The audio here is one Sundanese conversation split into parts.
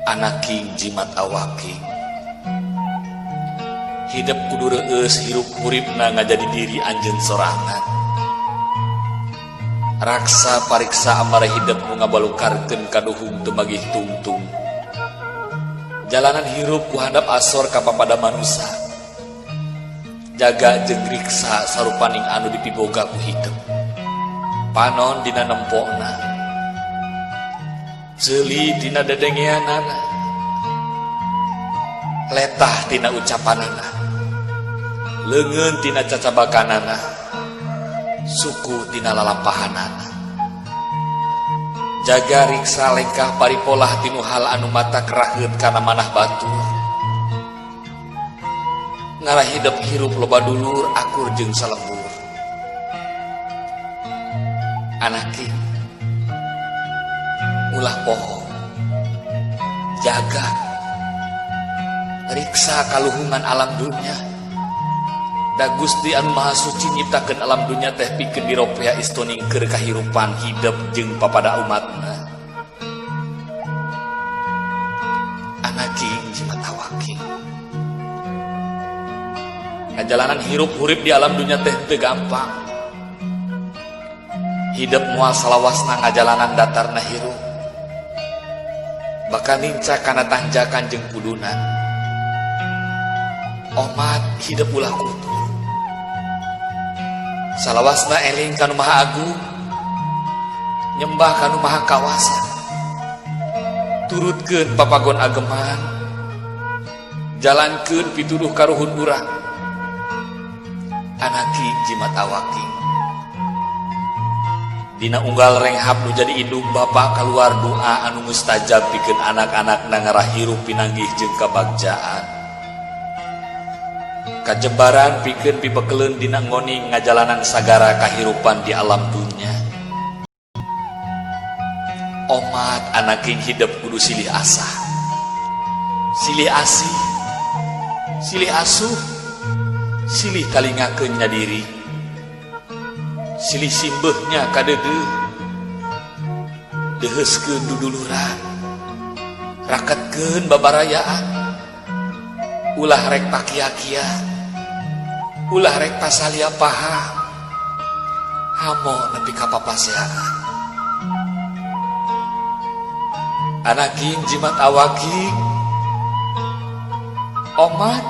Anaking jimat awaking hidup kudu reueus hirup uripna ngajadi diri anjeun sorangan. Raksa pariksa amara hidup nu ngabalukarkeun kaduhung teu magih tungtung. Jalanan hirup ku handap asor ka papada manusia. Jaga jeung riksa sarupaning anu dipiboga ku hidup. Panon dina nempokna, ceuli dina dedengeanana, letah tina ucapanana, leungeun tina cacabakanana, suku tina lalampahanana. Jaga riksa lengkah paripolah tinu hal anu mata keraheut kana manah batur. Ngarah hidup hirup loba dulur akur jeung salembur. Anaking ulah poho, jaga riksa kaluhungan alam dunia. Da Gusti anu Maha Suci nyiptakeun alam dunia teh pikeun diropea istoningkeun kahirupan hidup jeung papada umatna. Anaking jimat awaking kajalanan hirup hurip di alam dunia teh teu gampang. Hidup moal salawasna ngajalanan datarna hirup, bakal lincah kana tanjakan jeung kudunan. Omat hidup ulah kudu salawasna eling kanu Maha Agung, nyembah kanu Maha Kawasa, turutkeun papagon ageman, jalankeun pituduh karuhun urang. Anaking jimat awaking dina unggal renghap nu jadi indung bapa kaluar doa anu mustajab pikeun anak-anak nangara hirup pinanggih jeung kabagjaan. Kajebaran pikeun pipekeleun dina ngoni ngajalanan sagara kahirupan di alam dunya. Omat anaking hidup kudu silih asah, silih asih, silih asuh, silih kalingakeun nyadiri, silih simbeuhnya kadeudeung, deheuskeun duduluran, raketkeun babarayaan, ulah rek pakia-kia, ulah rek pasalia paham, hamo nepi ka papaseaan. Anaking jimat awaking omat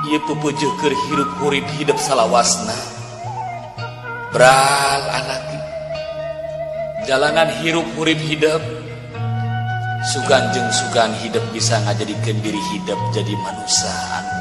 ieu pupujuh keur hirup hurip hidup salawasna. Bral anaking jalanan hirup hurip hidup sugan jeung sugan hidup bisa ngajadikeun diri hidup jadi manusia anu